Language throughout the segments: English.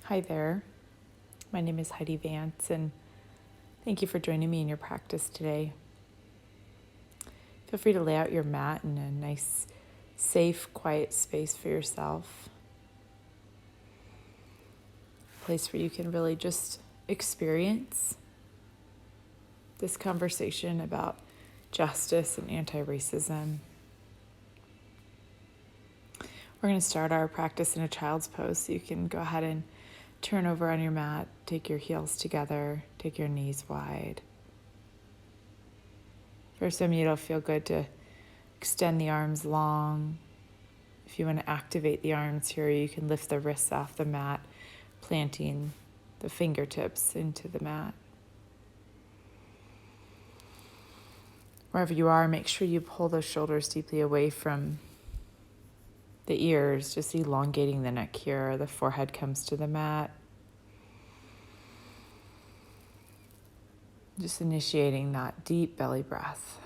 Hi there. My name is Heidi Vance, and thank you for joining me in your practice today. Feel free to lay out your mat in a nice, safe, quiet space for yourself. A place where you can really just experience this conversation about justice and anti-racism. We're going to start our practice in a child's pose, so you can go ahead and turn over on your mat, take your heels together, take your knees wide. For some of you, it'll feel good to extend the arms long. If you want to activate the arms here, you can lift the wrists off the mat, planting the fingertips into the mat. Wherever you are, make sure you pull those shoulders deeply away from the ears, just elongating the neck here. The forehead comes to the mat. Just initiating that deep belly breath.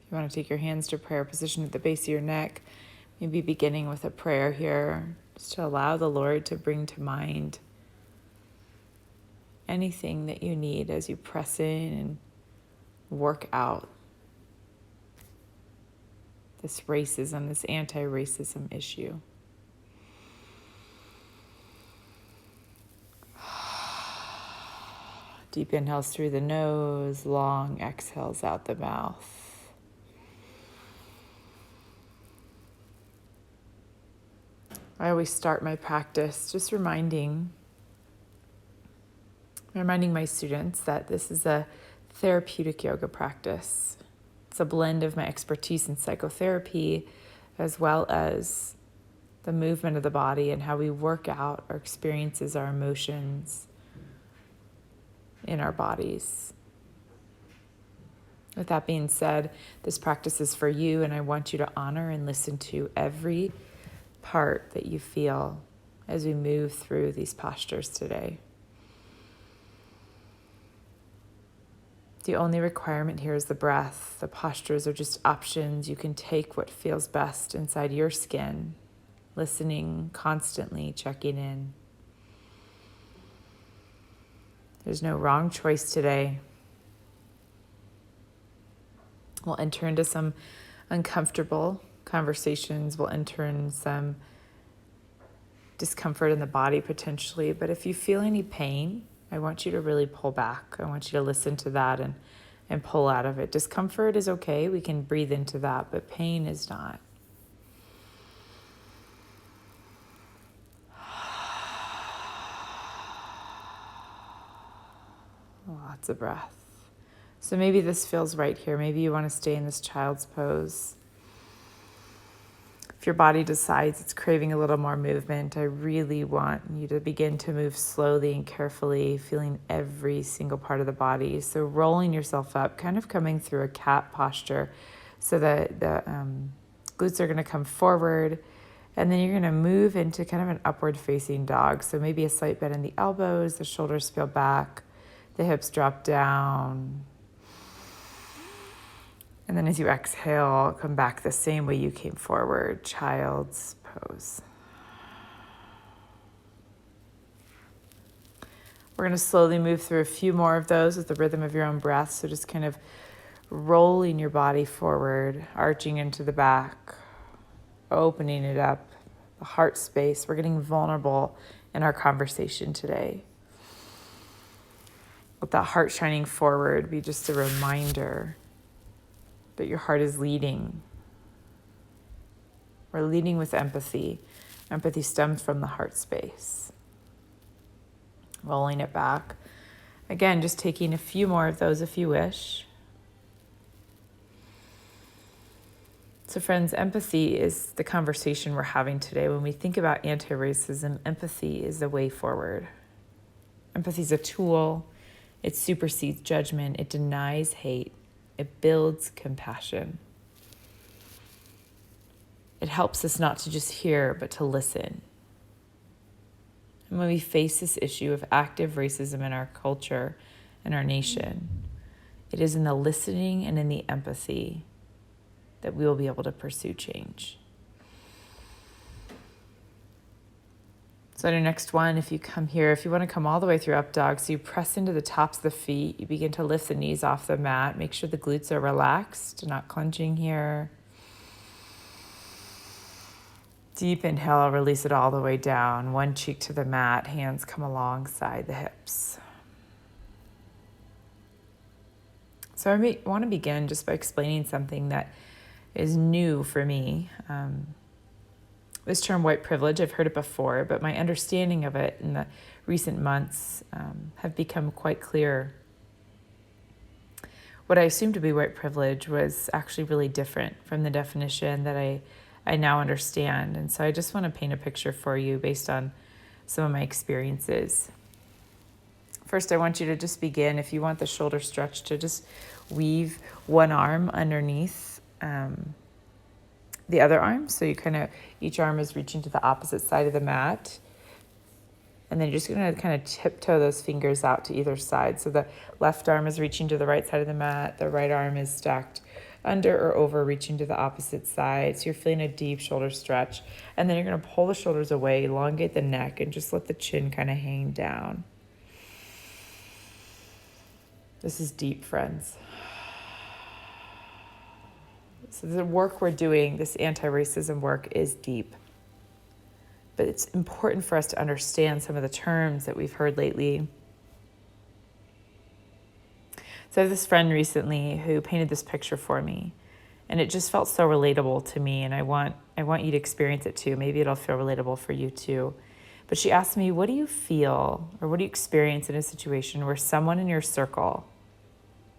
If you want to take your hands to prayer position at the base of your neck, maybe beginning with a prayer here, just to allow the Lord to bring to mind anything that you need as you press in and work out this racism, this anti-racism issue. Deep inhales through the nose, long exhales out the mouth. I always start my practice just reminding my students that this is a therapeutic yoga practice. It's a blend of my expertise in psychotherapy as well as the movement of the body and how we work out our experiences, our emotions in our bodies. With that being said, this practice is for you, and I want you to honor and listen to every part that you feel as we move through these postures today. The only requirement here is the breath. The postures are just options. You can take what feels best inside your skin, listening constantly, checking in. There's no wrong choice today. We'll enter into some uncomfortable conversations. We'll enter in some discomfort in the body potentially. But if you feel any pain, I want you to really pull back. I want you to listen to that and pull out of it. Discomfort is okay. We can breathe into that, but pain is not. Lots of breath. So maybe this feels right here. Maybe you want to stay in this child's pose. If your body decides it's craving a little more movement, I really want you to begin to move slowly and carefully, feeling every single part of the body. So rolling yourself up, kind of coming through a cat posture. So the glutes are going to come forward, and then you're going to move into kind of an upward facing dog. So maybe a slight bend in the elbows, the shoulders peel back, the hips drop down. And then as you exhale, come back the same way you came forward, child's pose. We're going to slowly move through a few more of those with the rhythm of your own breath. So just kind of rolling your body forward, arching into the back, opening it up, the heart space. We're getting vulnerable in our conversation today. Let that heart shining forward be just a reminder that your heart is leading. We're leading with empathy. Empathy stems from the heart space. Rolling it back. Again, just taking a few more of those if you wish. So friends, empathy is the conversation we're having today. When we think about anti-racism, empathy is the way forward. Empathy is a tool. It supersedes judgment. It denies hate. It builds compassion. It helps us not to just hear, but to listen. And when we face this issue of active racism in our culture and our nation, it is in the listening and in the empathy that we will be able to pursue change. So on your next one, if you come here, if you want to come all the way through up dog, so you press into the tops of the feet, you begin to lift the knees off the mat. Make sure the glutes are relaxed, not clenching here. Deep inhale, release it all the way down. One cheek to the mat, hands come alongside the hips. So I want to begin just by explaining something that is new for me. This term white privilege, I've heard it before, but my understanding of it in the recent months have become quite clear. What I assumed to be white privilege was actually really different from the definition that I now understand. And so I just want to paint a picture for you based on some of my experiences. First, I want you to just begin, if you want the shoulder stretch, to just weave one arm underneath the other arm. So you each arm is reaching to the opposite side of the mat. And then you're just going to kind of tiptoe those fingers out to either side. So the left arm is reaching to the right side of the mat. The right arm is stacked under or over, reaching to the opposite side. So you're feeling a deep shoulder stretch. And then you're going to pull the shoulders away, elongate the neck, and just let the chin kind of hang down. This is deep, friends. So the work we're doing, this anti-racism work, is deep. But it's important for us to understand some of the terms that we've heard lately. So I have this friend recently who painted this picture for me, and it just felt so relatable to me, and I want you to experience it too. Maybe it'll feel relatable for you too. But she asked me, what do you feel or what do you experience in a situation where someone in your circle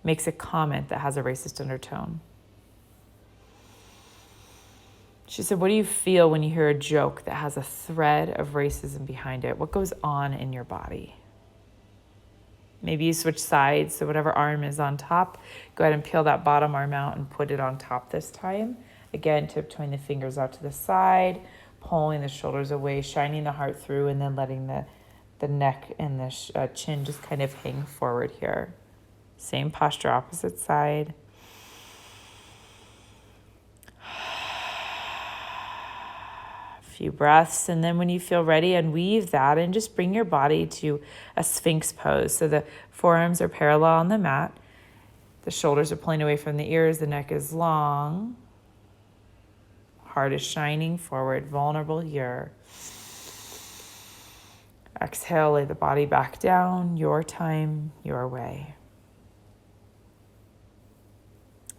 makes a comment that has a racist undertone? She said, what do you feel when you hear a joke that has a thread of racism behind it? What goes on in your body? Maybe you switch sides, so whatever arm is on top, go ahead and peel that bottom arm out and put it on top this time. Again, tiptoeing the fingers out to the side, pulling the shoulders away, shining the heart through, and then letting the neck and the chin just kind of hang forward here. Same posture, opposite side. Few breaths, and then when you feel ready, unweave that and just bring your body to a sphinx pose. So the forearms are parallel on the mat, the shoulders are pulling away from the ears, the neck is long, heart is shining forward, vulnerable here. Exhale, lay the body back down, your time, your way.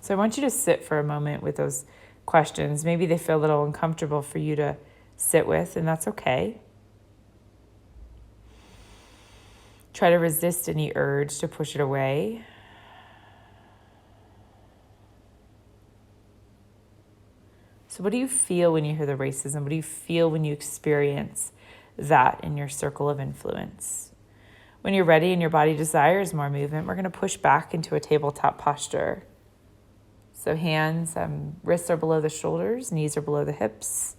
So I want you to sit for a moment with those questions. Maybe they feel a little uncomfortable for you to sit with, and that's okay. Try to resist any urge to push it away. So what do you feel when you hear the racism? What do you feel when you experience that in your circle of influence? When you're ready and your body desires more movement, we're going to push back into a tabletop posture. So hands, wrists are below the shoulders, knees are below the hips.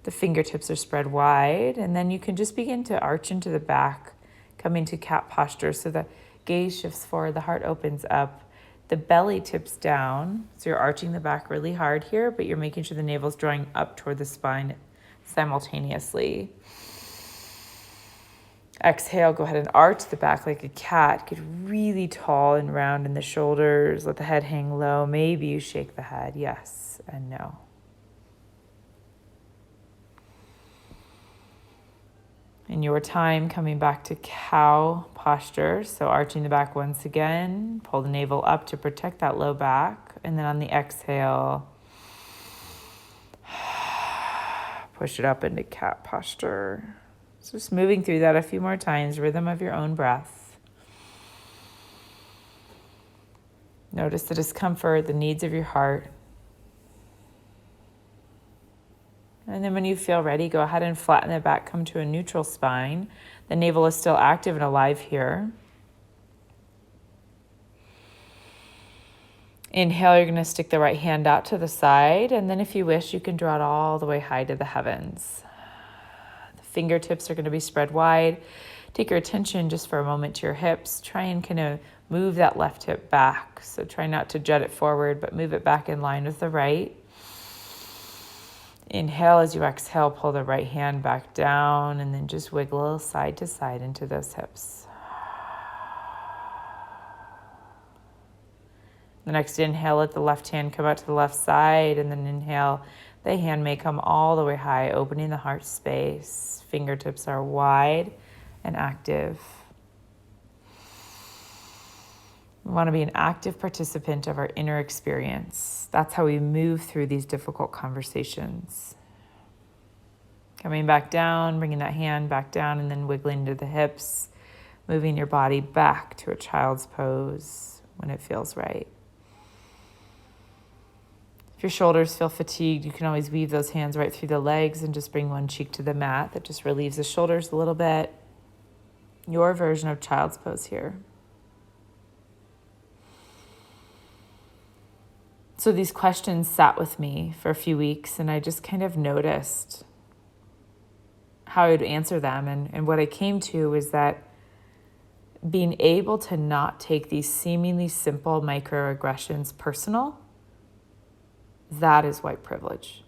The fingertips are spread wide, and then you can just begin to arch into the back, coming to cat posture. So the gaze shifts forward, the heart opens up, the belly tips down. So you're arching the back really hard here, but you're making sure the navel's drawing up toward the spine simultaneously. Exhale, go ahead and arch the back like a cat. Get really tall and round in the shoulders. Let the head hang low. Maybe you shake the head, yes and no. In your time, coming back to cow posture. So arching the back once again. Pull the navel up to protect that low back. And then on the exhale, push it up into cat posture. So just moving through that a few more times, rhythm of your own breath. Notice the discomfort, the needs of your heart. And then when you feel ready, go ahead and flatten the back, come to a neutral spine. The navel is still active and alive here. Inhale, you're going to stick the right hand out to the side, and then if you wish, you can draw it all the way high to the heavens. The fingertips are going to be spread wide. Take your attention just for a moment to your hips. Try and kind of move that left hip back. So try not to jut it forward, but move it back in line with the right. Inhale as you exhale, pull the right hand back down and then just wiggle side to side into those hips. The next inhale, let the left hand come out to the left side, and then inhale, the hand may come all the way high, opening the heart space. Fingertips are wide and active. We want to be an active participant of our inner experience. That's how we move through these difficult conversations. Coming back down, bringing that hand back down, and then wiggling to the hips, moving your body back to a child's pose when it feels right. If your shoulders feel fatigued, you can always weave those hands right through the legs and just bring one cheek to the mat. That just relieves the shoulders a little bit. Your version of child's pose here. So these questions sat with me for a few weeks, and I just kind of noticed how I would answer them. And what I came to was that being able to not take these seemingly simple microaggressions personal, that is white privilege.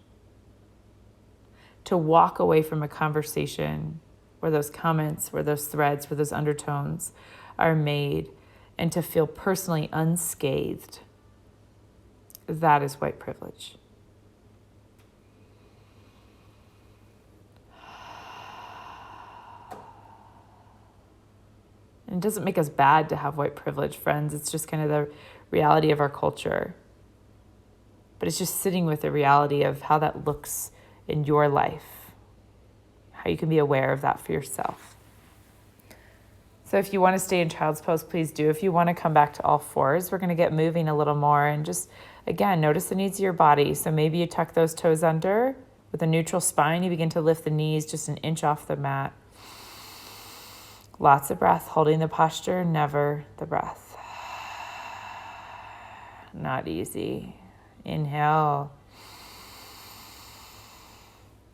To walk away from a conversation where those comments, where those threads, where those undertones are made, and to feel personally unscathed, that is white privilege. And it doesn't make us bad to have white privilege, friends. It's just kind of the reality of our culture. But it's just sitting with the reality of how that looks in your life, how you can be aware of that for yourself. So if you want to stay in child's pose, please do. If you want to come back to all fours, we're going to get moving a little more and just, again, notice the needs of your body. So maybe you tuck those toes under with a neutral spine. You begin to lift the knees just an inch off the mat. Lots of breath, holding the posture, never the breath. Not easy. Inhale.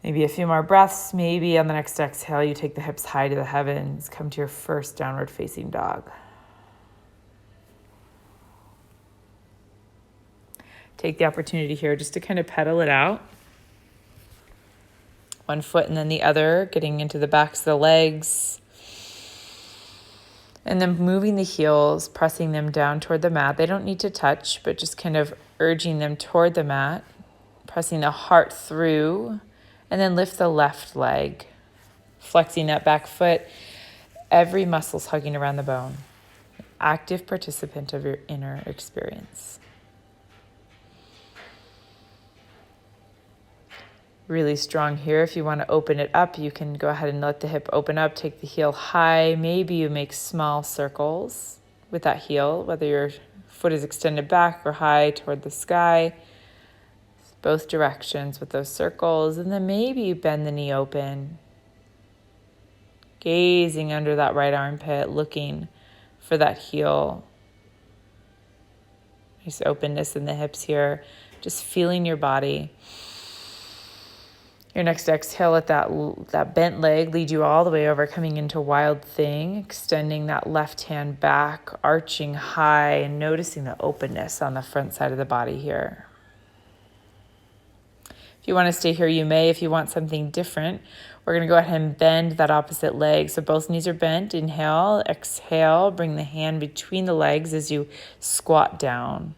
Maybe a few more breaths. Maybe on the next exhale, you take the hips high to the heavens. Come to your first downward facing dog. Take the opportunity here just to kind of pedal it out. One foot and then the other, getting into the backs of the legs. And then moving the heels, pressing them down toward the mat. They don't need to touch, but just kind of urging them toward the mat. Pressing the heart through. And then lift the left leg. Flexing that back foot. Every muscle's hugging around the bone. Active participant of your inner experience. Really strong here. If you want to open it up, you can go ahead and let the hip open up, take the heel high. Maybe you make small circles with that heel, whether your foot is extended back or high toward the sky. Both directions with those circles. And then maybe you bend the knee open, gazing under that right armpit, looking for that heel. Nice openness in the hips here. Just feeling your body. Your next exhale, let that bent leg lead you all the way over, coming into wild thing, extending that left hand back, arching high, and noticing the openness on the front side of the body here. If you want to stay here, you may. If you want something different, we're going to go ahead and bend that opposite leg. So both knees are bent. Inhale, exhale, bring the hand between the legs as you squat down.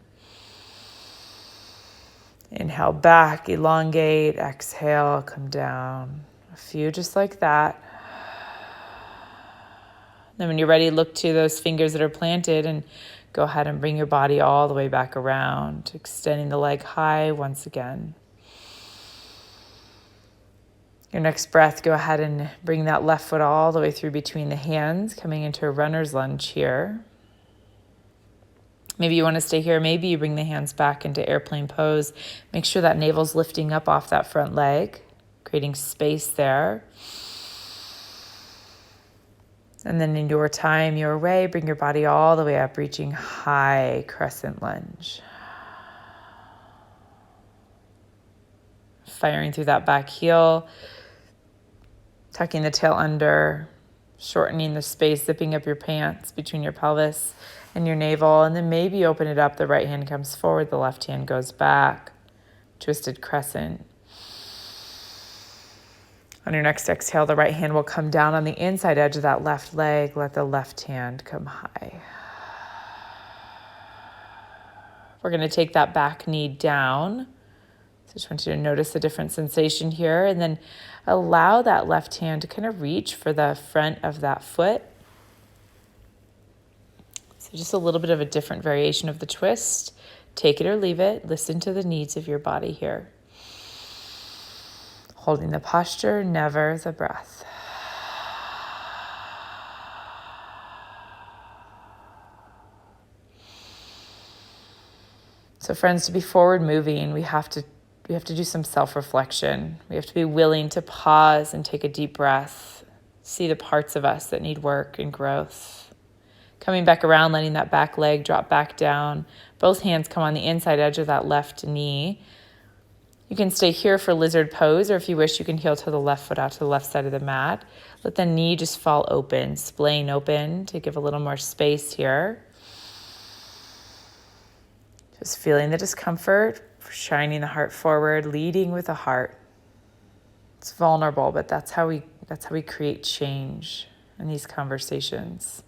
Inhale back, elongate, exhale, come down. A few just like that. Then when you're ready, look to those fingers that are planted and go ahead and bring your body all the way back around, extending the leg high once again. Your next breath, go ahead and bring that left foot all the way through between the hands, coming into a runner's lunge here. Maybe you want to stay here. Maybe you bring the hands back into airplane pose. Make sure that navel's lifting up off that front leg, creating space there. And then in your time, your way, bring your body all the way up, reaching high crescent lunge. Firing through that back heel, tucking the tail under, shortening the space, zipping up your pants between your pelvis and your navel, and then maybe open it up. The right hand comes forward, the left hand goes back. Twisted crescent. On your next exhale, the right hand will come down on the inside edge of that left leg. Let the left hand come high. We're going to take that back knee down. So I just want you to notice the different sensation here, and then allow that left hand to kind of reach for the front of that foot. So just a little bit of a different variation of the twist. Take it or leave it. Listen to the needs of your body here. Holding the posture, never the breath. So friends, to be forward moving, we have to do some self-reflection. We have to be willing to pause and take a deep breath. See the parts of us that need work and growth. Coming back around, letting that back leg drop back down. Both hands come on the inside edge of that left knee. You can stay here for lizard pose, or if you wish, you can heel to the left foot out to the left side of the mat. Let the knee just fall open, splaying open to give a little more space here. Just feeling the discomfort, shining the heart forward, leading with the heart. It's vulnerable, but that's how we create change in these conversations.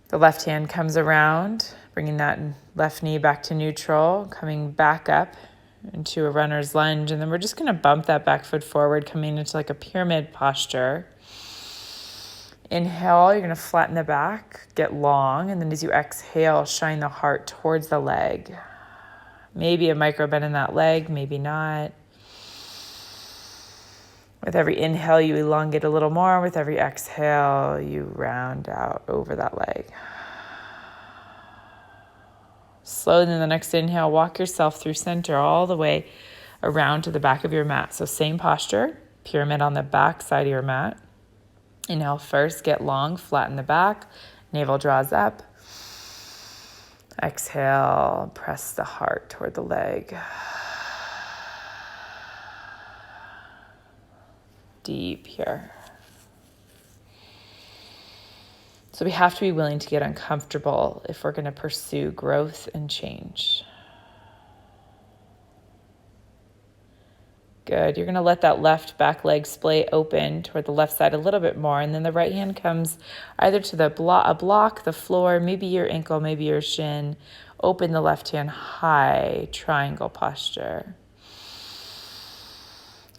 The left hand comes around, bringing that left knee back to neutral, coming back up into a runner's lunge, and then we're just going to bump that back foot forward, coming into like a pyramid posture. Inhale, you're going to flatten the back, get long, and then as you exhale, shine the heart towards the leg. Maybe a micro bend in that leg, maybe not. With every inhale, you elongate a little more. With every exhale, you round out over that leg. Slowly, in the next inhale, walk yourself through center all the way around to the back of your mat. So same posture, pyramid on the back side of your mat. Inhale first, get long, flatten the back. Navel draws up. Exhale, press the heart toward the leg. Deep here. So we have to be willing to get uncomfortable if we're going to pursue growth and change. Good. You're going to let that left back leg splay open toward the left side a little bit more, and then the right hand comes either to a block, the floor, maybe your ankle, maybe your shin. Open the left hand high, triangle posture.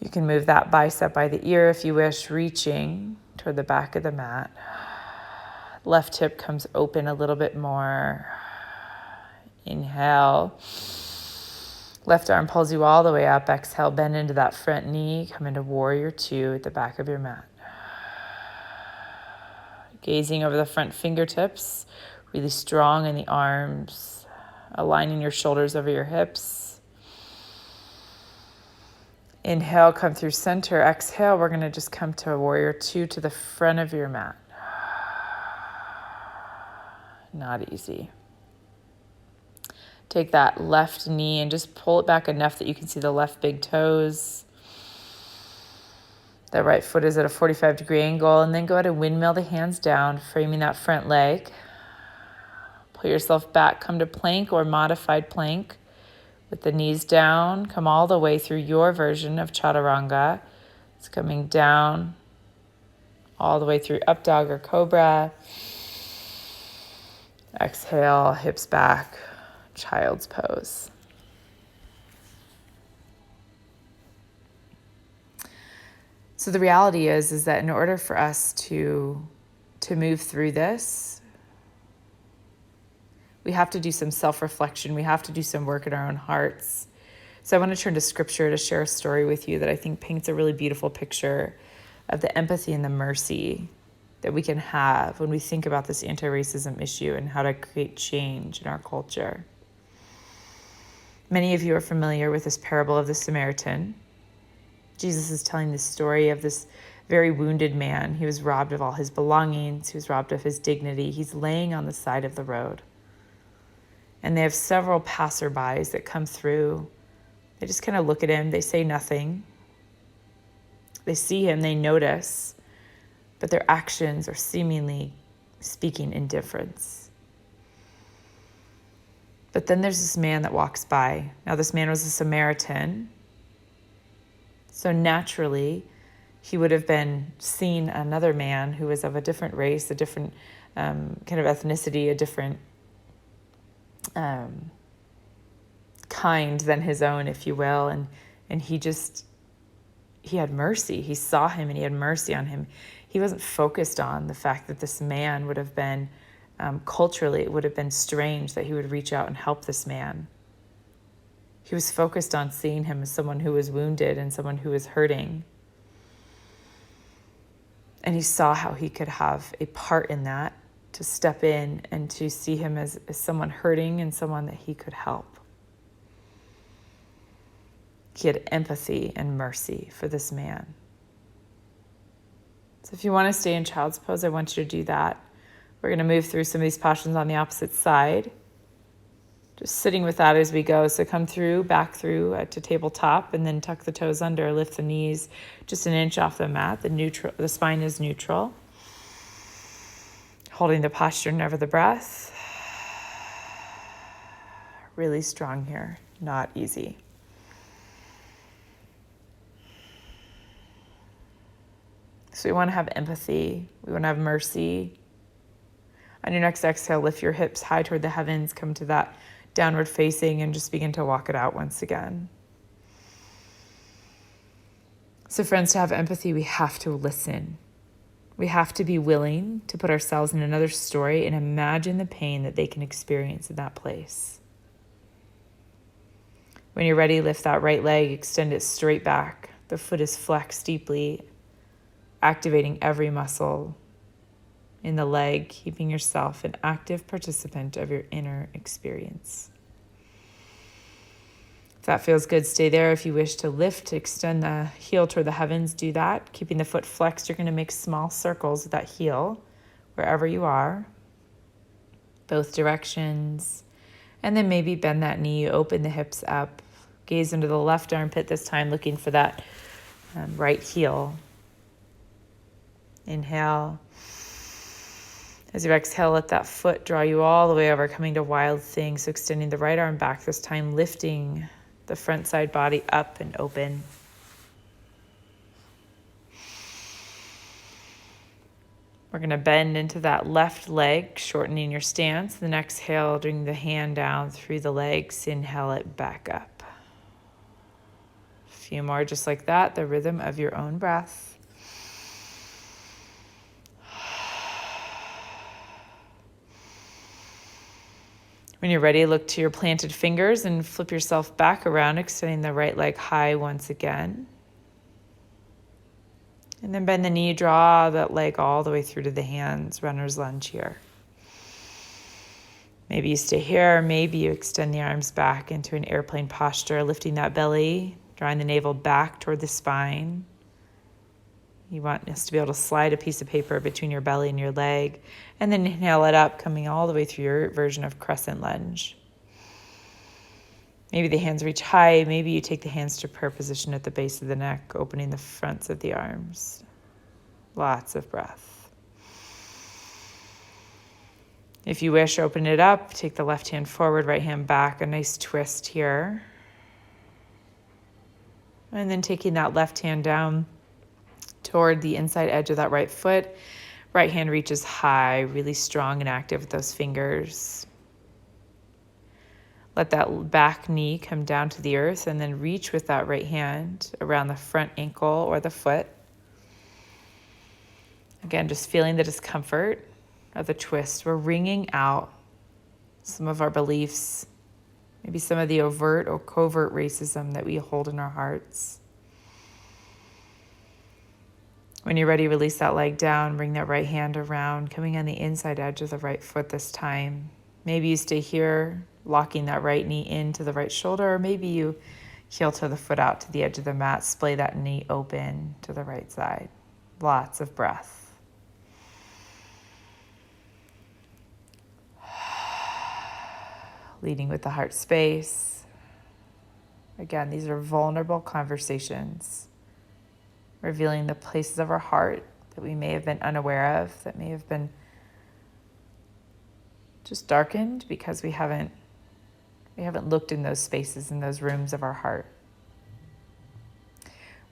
You can move that bicep by the ear if you wish, reaching toward the back of the mat. Left hip comes open a little bit more. Inhale. Left arm pulls you all the way up. Exhale, bend into that front knee. Come into warrior two at the back of your mat. Gazing over the front fingertips, really strong in the arms, aligning your shoulders over your hips. Inhale, come through center. Exhale, we're going to just come to a warrior two to the front of your mat. Not easy. Take that left knee and just pull it back enough that you can see the left big toes. The right foot is at a 45-degree angle, and then go ahead and windmill the hands down, framing that front leg. Pull yourself back, come to plank or modified plank. With the knees down, come all the way through your version of chaturanga. It's coming down all the way through up dog or cobra. Exhale, hips back, child's pose. So the reality is that in order for us to move through this, we have to do some self-reflection. We have to do some work in our own hearts. So I want to turn to scripture to share a story with you that I think paints a really beautiful picture of the empathy and the mercy that we can have when we think about this anti-racism issue and how to create change in our culture. Many of you are familiar with this parable of the Samaritan. Jesus is telling this story of this very wounded man. He was robbed of all his belongings. He was robbed of his dignity. He's laying on the side of the road. And they have several passerbys that come through. They just kind of look at him. They say nothing. They see him. They notice. But their actions are seemingly speaking indifference. But then there's this man that walks by. Now, this man was a Samaritan. So naturally, he would have been seen another man who was of a different race, a different kind of ethnicity, a different kind than his own, if you will. And he had mercy. He saw him and he had mercy on him. He wasn't focused on the fact that this man would have been, culturally, it would have been strange that he would reach out and help this man. He was focused on seeing him as someone who was wounded and someone who was hurting. And he saw how he could have a part in that, to step in and to see him as someone hurting and someone that he could help. He had empathy and mercy for this man. So if you want to stay in child's pose, I want you to do that. We're going to move through some of these postures on the opposite side. Just sitting with that as we go. So come through, back through to tabletop, and then tuck the toes under, lift the knees just an inch off the mat. The spine is neutral. Holding the posture, never the breath. Really strong here, not easy. So we want to have empathy. We want to have mercy. On your next exhale, lift your hips high toward the heavens. Come to that downward facing and just begin to walk it out once again. So friends, to have empathy, we have to listen. We have to be willing to put ourselves in another story and imagine the pain that they can experience in that place. When you're ready, lift that right leg, extend it straight back. The foot is flexed deeply, activating every muscle in the leg, keeping yourself an active participant of your inner experience. If that feels good, stay there. If you wish to lift, to extend the heel toward the heavens, do that. Keeping the foot flexed, you're going to make small circles with that heel wherever you are, both directions. And then maybe bend that knee, open the hips up, gaze into the left armpit this time, looking for that right heel. Inhale. As you exhale, let that foot draw you all the way over, coming to wild thing. So extending the right arm back this time, lifting the front side body up and open. We're going to bend into that left leg, shortening your stance. Then exhale, bring the hand down through the legs. Inhale it back up. A few more just like that, the rhythm of your own breath. When you're ready, look to your planted fingers and flip yourself back around, extending the right leg high once again. And then bend the knee, draw that leg all the way through to the hands, runner's lunge here. Maybe you stay here, or maybe you extend the arms back into an airplane posture, lifting that belly, drawing the navel back toward the spine. You want us to be able to slide a piece of paper between your belly and your leg, and then inhale it up, coming all the way through your version of crescent lunge. Maybe the hands reach high. Maybe you take the hands to prayer position at the base of the neck, opening the fronts of the arms. Lots of breath. If you wish, open it up. Take the left hand forward, right hand back. A nice twist here. And then taking that left hand down toward the inside edge of that right foot. Right hand reaches high, really strong and active with those fingers. Let that back knee come down to the earth and then reach with that right hand around the front ankle or the foot. Again, just feeling the discomfort of the twist. We're wringing out some of our beliefs, maybe some of the overt or covert racism that we hold in our hearts. When you're ready, release that leg down, bring that right hand around, coming on the inside edge of the right foot this time. Maybe you stay here, locking that right knee into the right shoulder, or maybe you heel to the foot out to the edge of the mat, splay that knee open to the right side. Lots of breath. Leading with the heart space. Again, these are vulnerable conversations, revealing the places of our heart that we may have been unaware of, that may have been just darkened because we haven't looked in those spaces, in those rooms of our heart.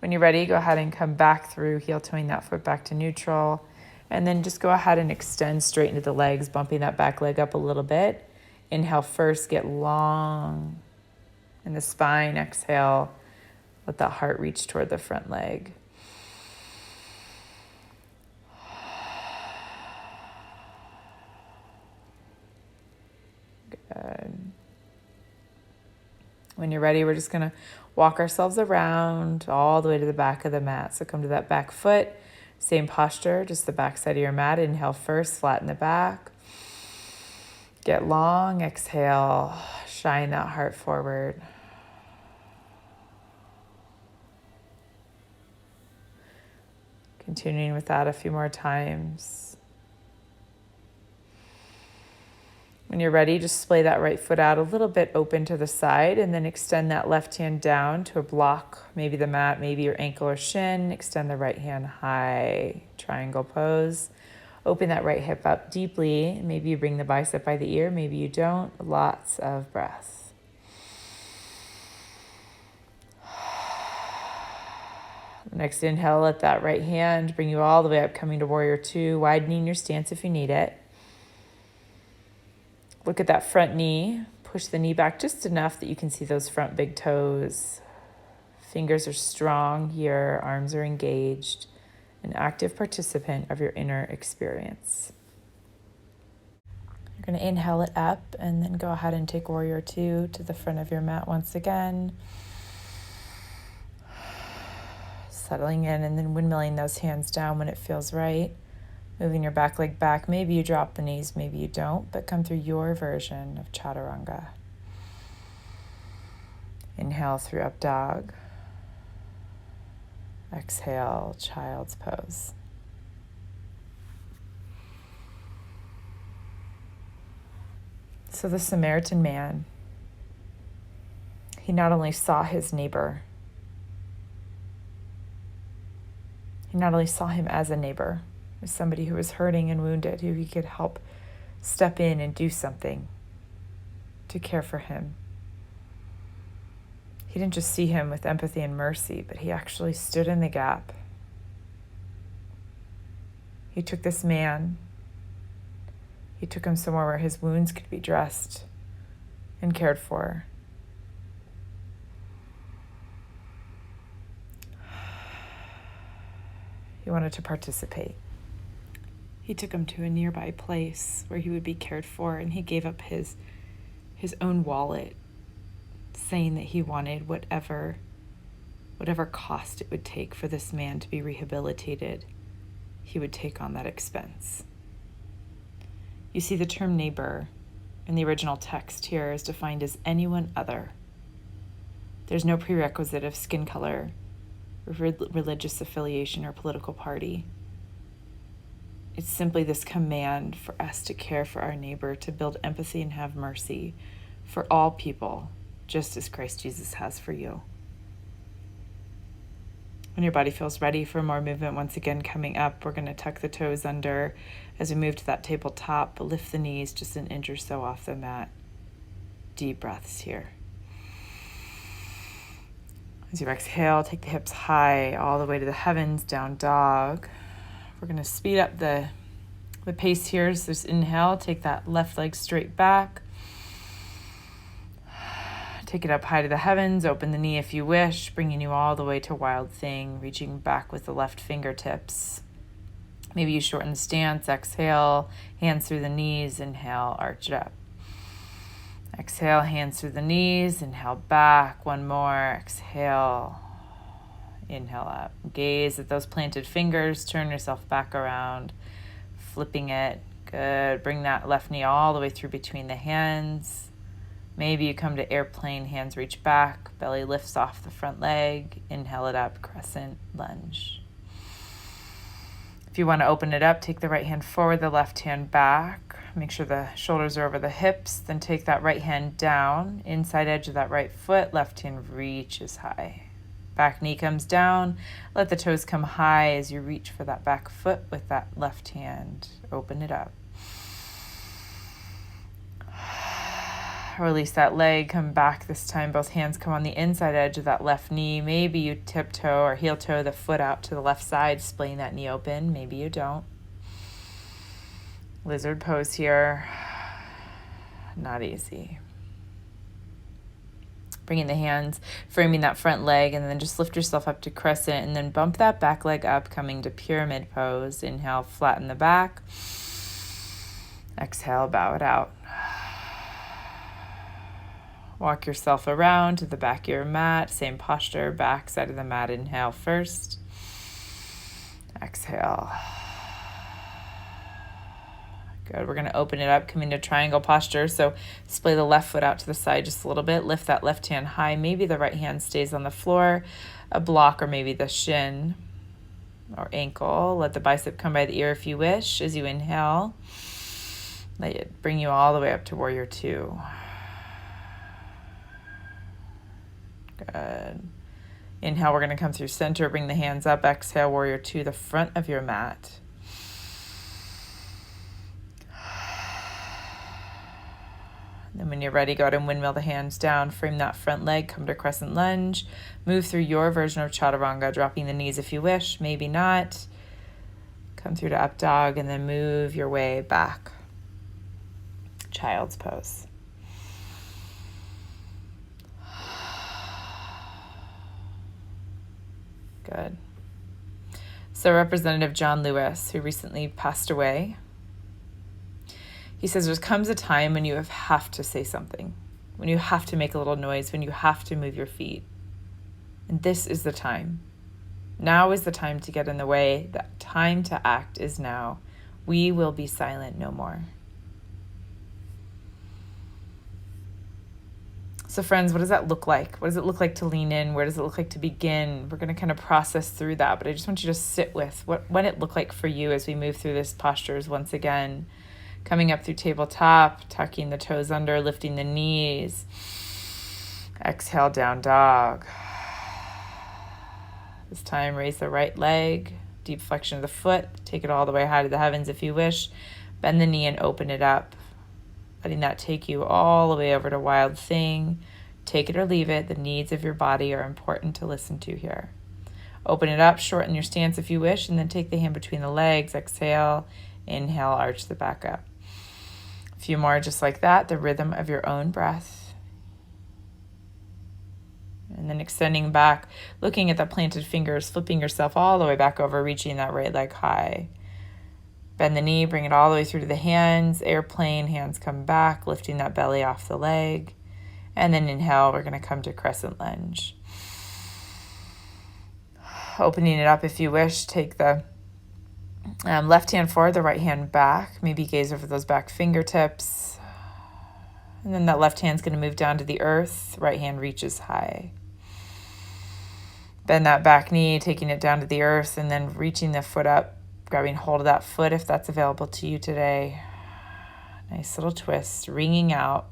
When you're ready, go ahead and come back through, heel toeing that foot back to neutral. And then just go ahead and extend straight into the legs, bumping that back leg up a little bit. Inhale first, get long in the spine. Exhale, let that heart reach toward the front leg. Good. When you're ready, we're just going to walk ourselves around all the way to the back of the mat. So come to that back foot, same posture, just the back side of your mat. Inhale first, flatten the back. Get long, exhale, shine that heart forward. Continuing with that a few more times. When you're ready, just splay that right foot out a little bit open to the side and then extend that left hand down to a block, maybe the mat, maybe your ankle or shin. Extend the right hand high, triangle pose. Open that right hip up deeply. Maybe you bring the bicep by the ear, maybe you don't. Lots of breath. Next inhale, let that right hand bring you all the way up, coming to warrior two, widening your stance if you need it. Look at that front knee. Push the knee back just enough that you can see those front big toes. Fingers are strong here, arms are engaged. An active participant of your inner experience. You're going to inhale it up and then go ahead and take warrior two to the front of your mat once again. Settling in and then windmilling those hands down when it feels right. Moving your back leg back. Maybe you drop the knees, maybe you don't, but come through your version of chaturanga. Inhale through up dog. Exhale, child's pose. So the Samaritan man, he not only saw his neighbor, he not only saw him as a neighbor, as somebody who was hurting and wounded, who he could help step in and do something to care for him. He didn't just see him with empathy and mercy, but he actually stood in the gap. He took this man, he took him somewhere where his wounds could be dressed and cared for. He wanted to participate. He took him to a nearby place where he would be cared for, and he gave up his own wallet, saying that he wanted whatever cost it would take for this man to be rehabilitated, he would take on that expense. You see, the term neighbor in the original text here is defined as anyone other. There's no prerequisite of skin color, religious affiliation, or political party. It's simply this command for us to care for our neighbor, to build empathy and have mercy for all people, just as Christ Jesus has for you. When your body feels ready for more movement, once again coming up, we're going to tuck the toes under as we move to that tabletop. Lift the knees just an inch or so off the mat. Deep breaths here. As you exhale, take the hips high all the way to the heavens, down dog. We're going to speed up the pace here. So just inhale, take that left leg straight back. Take it up high to the heavens, open the knee if you wish, bringing you all the way to wild thing, reaching back with the left fingertips. Maybe you shorten the stance, exhale, hands through the knees, inhale, arch it up. Exhale, hands through the knees, inhale back, one more, exhale. Inhale up. Gaze at those planted fingers. Turn yourself back around. Flipping it. Good. Bring that left knee all the way through between the hands. Maybe you come to airplane. Hands reach back. Belly lifts off the front leg. Inhale it up. Crescent lunge. If you want to open it up, take the right hand forward, the left hand back. Make sure the shoulders are over the hips. Then take that right hand down. Inside edge of that right foot. Left hand reaches high. Back knee comes down. Let the toes come high as you reach for that back foot with that left hand. Open it up. Release that leg, come back this time. Both hands come on the inside edge of that left knee. Maybe you tiptoe or heel toe the foot out to the left side, splaying that knee open. Maybe you don't. Lizard pose here. Not easy. Bringing the hands, framing that front leg, and then just lift yourself up to crescent, and then bump that back leg up, coming to pyramid pose. Inhale, flatten the back. Exhale, bow it out. Walk yourself around to the back of your mat. Same posture, back side of the mat. Inhale first. Exhale. Good. We're going to open it up, coming to triangle posture. So splay the left foot out to the side just a little bit. Lift that left hand high. Maybe the right hand stays on the floor, a block, or maybe the shin or ankle. Let the bicep come by the ear if you wish. As you inhale, let it bring you all the way up to warrior two. Good. Inhale, we're going to come through center, bring the hands up. Exhale, warrior two, the front of your mat. Then when you're ready, go ahead and windmill the hands down. Frame that front leg, come to crescent lunge. Move through your version of chaturanga, dropping the knees if you wish, maybe not. Come through to up dog and then move your way back. Child's pose. Good. So Representative John Lewis, who recently passed away, he says there comes a time when you have to say something, when you have to make a little noise, when you have to move your feet. And this is the time. Now is the time to get in the way. The time to act is now. We will be silent no more. So friends, what does that look like? What does it look like to lean in? Where does it look like to begin? We're going to kind of process through that, but I just want you to sit with what it looked like for you as we move through this postures once again. Coming up through tabletop, tucking the toes under, lifting the knees. Exhale, down dog. This time, raise the right leg, deep flexion of the foot. Take it all the way high to the heavens if you wish. Bend the knee and open it up. Letting that take you all the way over to wild thing. Take it or leave it. The needs of your body are important to listen to here. Open it up, shorten your stance if you wish, and then take the hand between the legs. Exhale, inhale, arch the back up. A few more just like that, the rhythm of your own breath. And then extending back, looking at the planted fingers, flipping yourself all the way back over, reaching that right leg high. Bend the knee, bring it all the way through to the hands. Airplane, hands come back, lifting that belly off the leg. And then inhale, we're going to come to crescent lunge. Opening it up if you wish. Take the left hand forward, the right hand back. Maybe gaze over those back fingertips. And then that left hand's going to move down to the earth. Right hand reaches high. Bend that back knee, taking it down to the earth, and then reaching the foot up, grabbing hold of that foot if that's available to you today. Nice little twist, wringing out.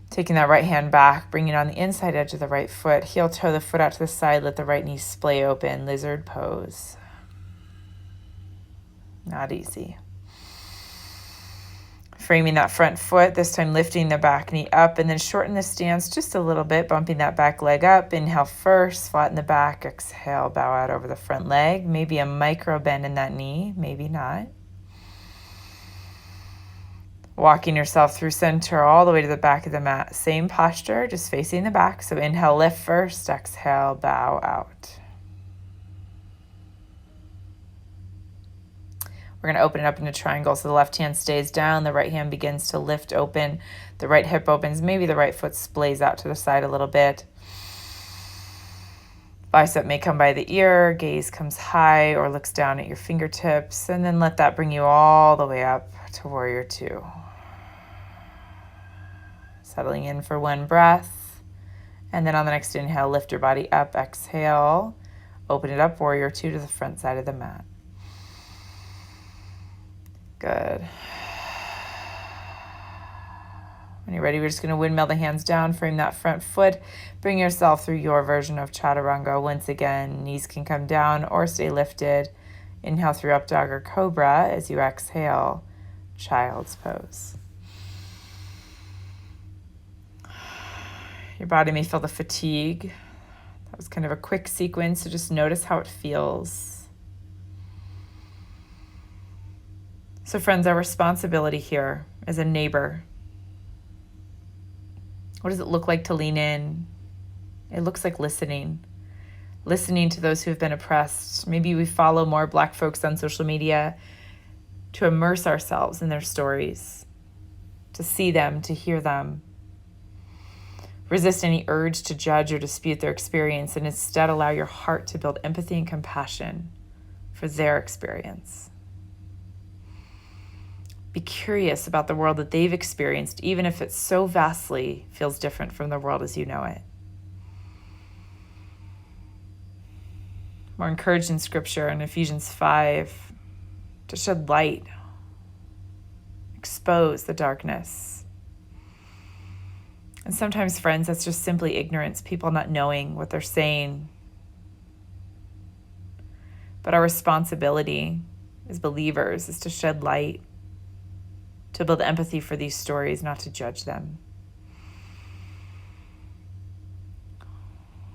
Taking that right hand back, bringing it on the inside edge of the right foot. Heel toe the foot out to the side, let the right knee splay open. Lizard pose. Not easy. Framing that front foot, this time lifting the back knee up, and then shorten the stance just a little bit, bumping that back leg up. Inhale first, flatten the back. Exhale, bow out over the front leg. Maybe a micro bend in that knee, maybe not. Walking yourself through center all the way to the back of the mat. Same posture, just facing the back. So inhale, lift first. Exhale, bow out. We're going to open it up into triangle. So the left hand stays down. The right hand begins to lift open. The right hip opens. Maybe the right foot splays out to the side a little bit. Bicep may come by the ear. Gaze comes high or looks down at your fingertips. And then let that bring you all the way up to warrior two. Settling in for one breath. And then on the next inhale, lift your body up. Exhale. Open it up, warrior two, to the front side of the mat. Good. When you're ready, we're just going to windmill the hands down, frame that front foot, bring yourself through your version of chaturanga. Once again, knees can come down or stay lifted. Inhale through up dog or cobra. As you exhale, child's pose. Your body may feel the fatigue. That was kind of a quick sequence, so just notice how it feels. So friends, our responsibility here as a neighbor, what does it look like to lean in? It looks like listening to those who have been oppressed. Maybe we follow more Black folks on social media to immerse ourselves in their stories, to see them, to hear them. Resist any urge to judge or dispute their experience, and instead allow your heart to build empathy and compassion for their experience. Be curious about the world that they've experienced, even if it so vastly feels different from the world as you know it. We're encouraged in Scripture in Ephesians 5 to shed light, expose the darkness. And sometimes, friends, that's just simply ignorance, people not knowing what they're saying. But our responsibility as believers is to shed light, to build empathy for these stories, not to judge them.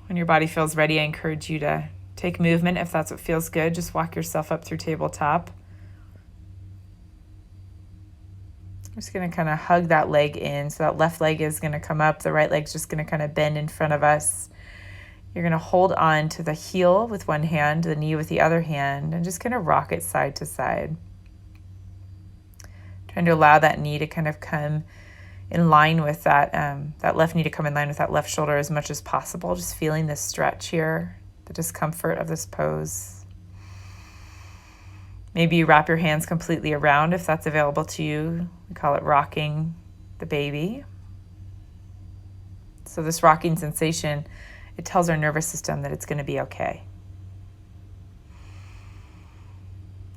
When your body feels ready, I encourage you to take movement if that's what feels good. Just walk yourself up through tabletop. I'm just going to kind of hug that leg in. So that left leg is going to come up. The right leg's just going to kind of bend in front of us. You're going to hold on to the heel with one hand, the knee with the other hand, and just kind of rock it side to side. Trying to allow that knee to kind of come in line with that left knee to come in line with that left shoulder as much as possible. Just feeling this stretch here, the discomfort of this pose. Maybe you wrap your hands completely around if that's available to you. We call it rocking the baby. So this rocking sensation, it tells our nervous system that it's going to be okay.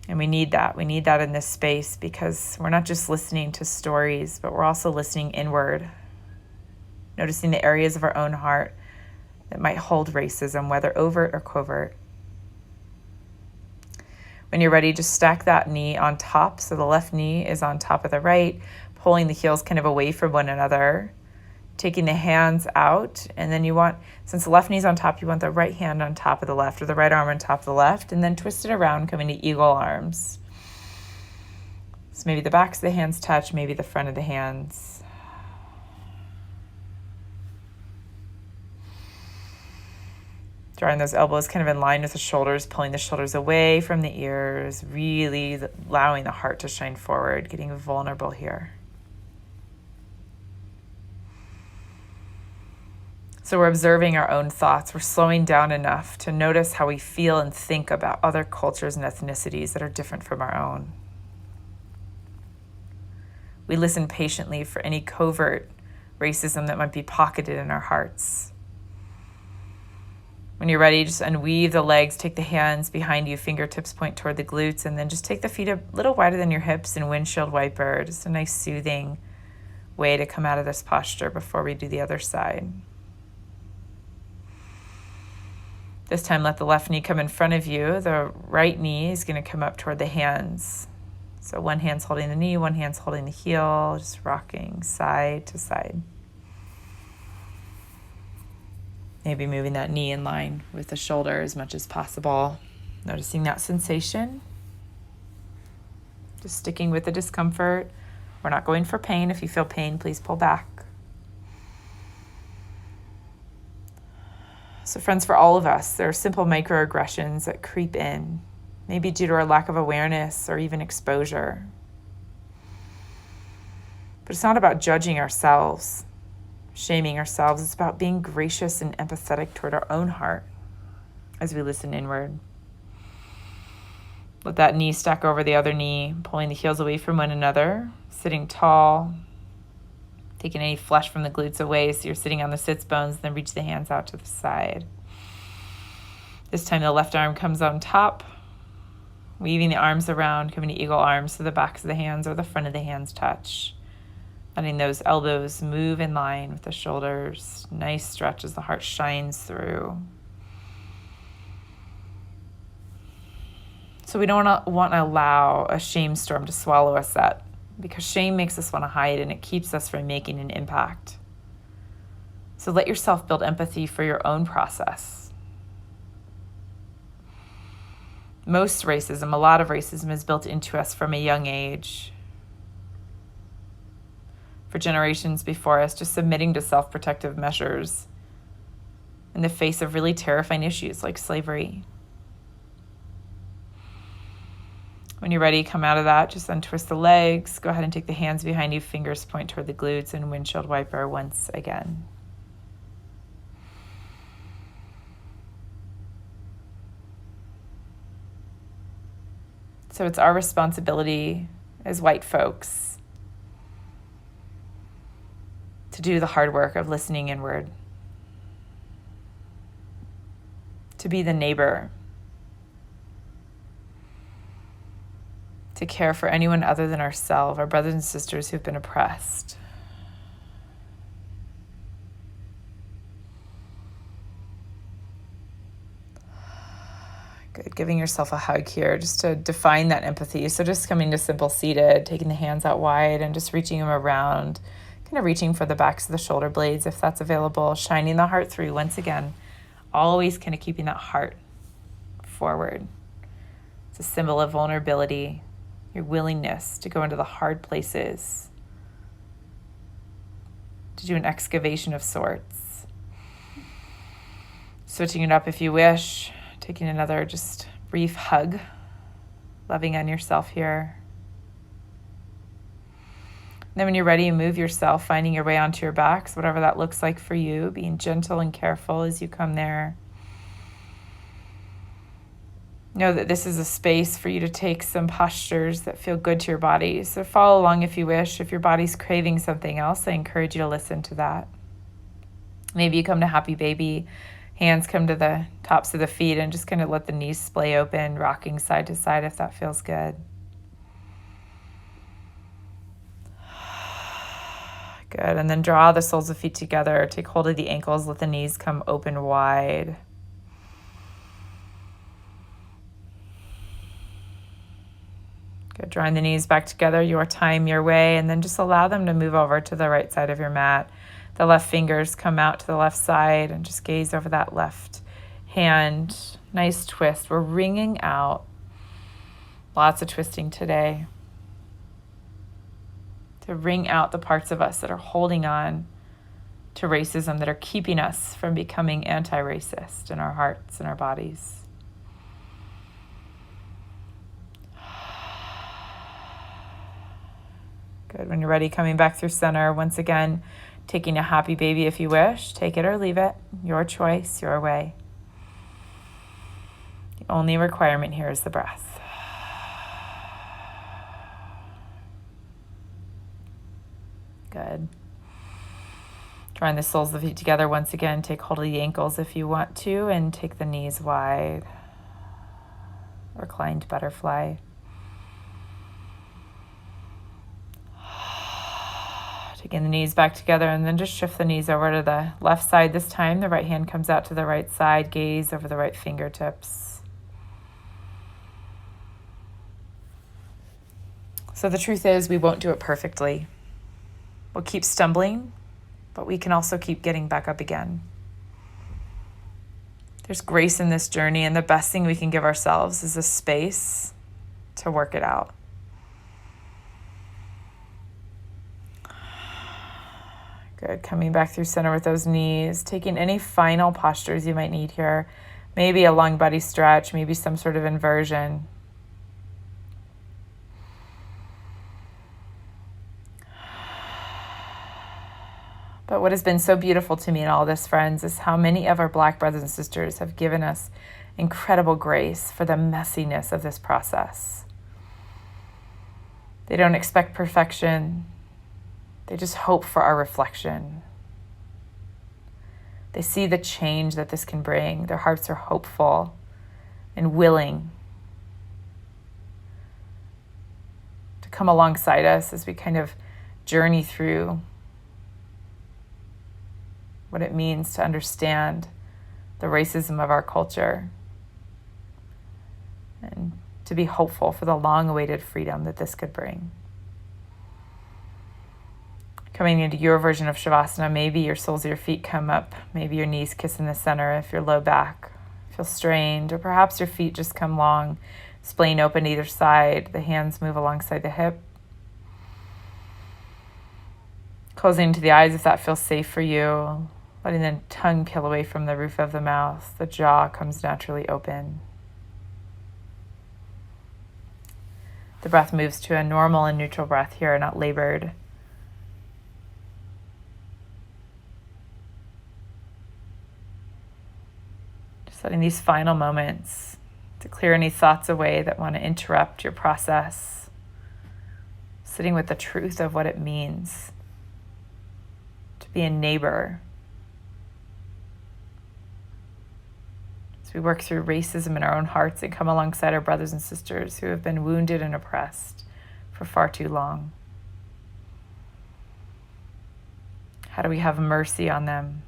And we need that. We need that in this space because we're not just listening to stories, but we're also listening inward, noticing the areas of our own heart that might hold racism, whether overt or covert. When you're ready, just stack that knee on top. So the left knee is on top of the right, pulling the heels kind of away from one another, taking the hands out. And then you want, since the left knee's on top, you want the right hand on top of the left or the right arm on top of the left, and then twist it around, coming to eagle arms. So maybe the backs of the hands touch, maybe the front of the hands. Drawing those elbows kind of in line with the shoulders, pulling the shoulders away from the ears, really allowing the heart to shine forward, getting vulnerable here. So we're observing our own thoughts. We're slowing down enough to notice how we feel and think about other cultures and ethnicities that are different from our own. We listen patiently for any covert racism that might be pocketed in our hearts. When you're ready, just unweave the legs, take the hands behind you, fingertips point toward the glutes, and then just take the feet a little wider than your hips and windshield wiper. Just a nice soothing way to come out of this posture before we do the other side. This time, let the left knee come in front of you. The right knee is going to come up toward the hands. So one hand's holding the knee, one hand's holding the heel, just rocking side to side. Maybe moving that knee in line with the shoulder as much as possible. Noticing that sensation. Just sticking with the discomfort. We're not going for pain. If you feel pain, please pull back. So friends, for all of us, there are simple microaggressions that creep in, maybe due to our lack of awareness or even exposure. But it's not about judging ourselves, shaming ourselves. It's about being gracious and empathetic toward our own heart as we listen inward. Let that knee stack over the other knee, pulling the heels away from one another, sitting tall, taking any flesh from the glutes away so you're sitting on the sits bones, then reach the hands out to the side. This time the left arm comes on top, weaving the arms around, coming to eagle arms so the backs of the hands or the front of the hands touch. Letting those elbows move in line with the shoulders. Nice stretch as the heart shines through. So we don't want to allow a shame storm to swallow us up, because shame makes us want to hide and it keeps us from making an impact. So So let yourself build empathy for your own process. Most racism, a lot of racism is built into us from a young age. For generations before us, just submitting to self-protective measures in the face of really terrifying issues like slavery. When you're ready, come out of that. Just untwist the legs. Go ahead and take the hands behind you. Fingers point toward the glutes and windshield wiper once again. So it's our responsibility as white folks to do the hard work of listening inward, to be the neighbor, to care for anyone other than ourselves, our brothers and sisters who've been oppressed. Good. Giving yourself a hug here just to define that empathy. So just coming to simple seated, taking the hands out wide and just reaching them around, kind of reaching for the backs of the shoulder blades if that's available, shining the heart through once again, always kind of keeping that heart forward. It's a symbol of vulnerability, your willingness to go into the hard places, to do an excavation of sorts. Switching it up if you wish, taking another just brief hug, loving on yourself here. And then when you're ready, move yourself, finding your way onto your backs, whatever that looks like for you, being gentle and careful as you come there. Know that this is a space for you to take some postures that feel good to your body. So follow along if you wish. If your body's craving something else, I encourage you to listen to that. Maybe you come to happy baby, hands come to the tops of the feet and just kind of let the knees splay open, rocking side to side if that feels good. Good, and then draw the soles of feet together. Take hold of the ankles, let the knees come open wide. Good, drawing the knees back together, your time, your way, and then just allow them to move over to the right side of your mat. The left fingers come out to the left side and just gaze over that left hand. Nice twist. We're wringing out. Lots of twisting today. To wring out the parts of us that are holding on to racism, that are keeping us from becoming anti-racist in our hearts and our bodies. Good. When you're ready, coming back through center. Once again, taking a happy baby if you wish. Take it or leave it. Your choice, your way. The only requirement here is the breath. Good. Drawing the soles of the feet together once again. Take hold of the ankles if you want to, and take the knees wide. Reclined butterfly. Taking the knees back together and then just shift the knees over to the left side this time. The right hand comes out to the right side. Gaze over the right fingertips. So the truth is, we won't do it perfectly. We'll keep stumbling, but we can also keep getting back up again. There's grace in this journey, and the best thing we can give ourselves is a space to work it out. Good. Coming back through center with those knees, taking any final postures you might need here. Maybe a long body stretch, maybe some sort of inversion. But what has been so beautiful to me in all this, friends, is how many of our Black brothers and sisters have given us incredible grace for the messiness of this process. They don't expect perfection. They just hope for our reflection. They see the change that this can bring. Their hearts are hopeful and willing to come alongside us as we kind of journey through what it means to understand the racism of our culture and to be hopeful for the long-awaited freedom that this could bring. Coming into your version of Shavasana, maybe your soles of your feet come up, maybe your knees kiss in the center if your low back feels strained, or perhaps your feet just come long, splaying open either side, the hands move alongside the hip. Closing into the eyes if that feels safe for you, letting the tongue peel away from the roof of the mouth, the jaw comes naturally open. The breath moves to a normal and neutral breath here, not labored. Just letting these final moments to clear any thoughts away that want to interrupt your process. Sitting with the truth of what it means to be a neighbor. As we work through racism in our own hearts and come alongside our brothers and sisters who have been wounded and oppressed for far too long. How do we have mercy on them?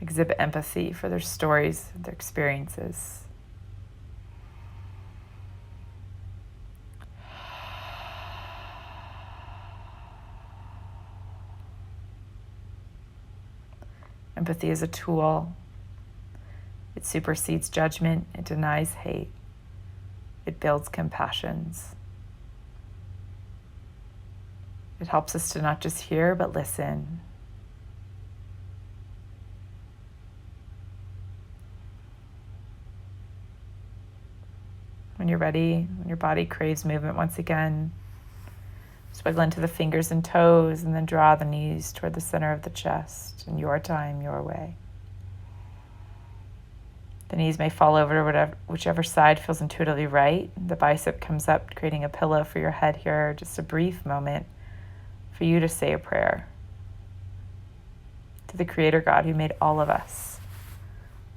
Exhibit empathy for their stories, their experiences. Empathy is a tool. It supersedes judgment. It denies hate. It builds compassions. It helps us to not just hear, but listen. When you're ready, when your body craves movement once again, just wiggle into the fingers and toes and then draw the knees toward the center of the chest in your time, your way. The knees may fall over to whichever side feels intuitively right. The bicep comes up, creating a pillow for your head here. Just a brief moment for you to say a prayer to the Creator God who made all of us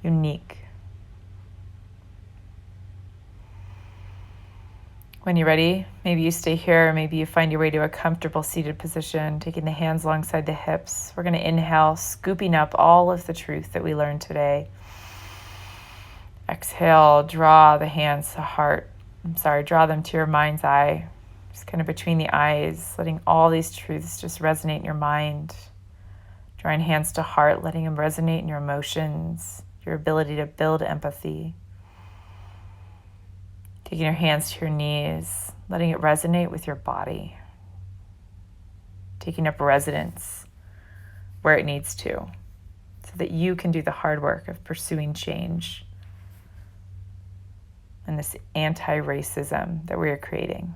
unique. When you're ready, maybe you stay here, maybe you find your way to a comfortable seated position, taking the hands alongside the hips. We're going to inhale, scooping up all of the truth that we learned today. Exhale, draw the hands to draw them to your mind's eye. Just kind of between the eyes, letting all these truths just resonate in your mind. Drawing hands to heart, letting them resonate in your emotions, your ability to build empathy. Taking your hands to your knees, letting it resonate with your body. Taking up residence where it needs to, so that you can do the hard work of pursuing change and this anti-racism that we are creating.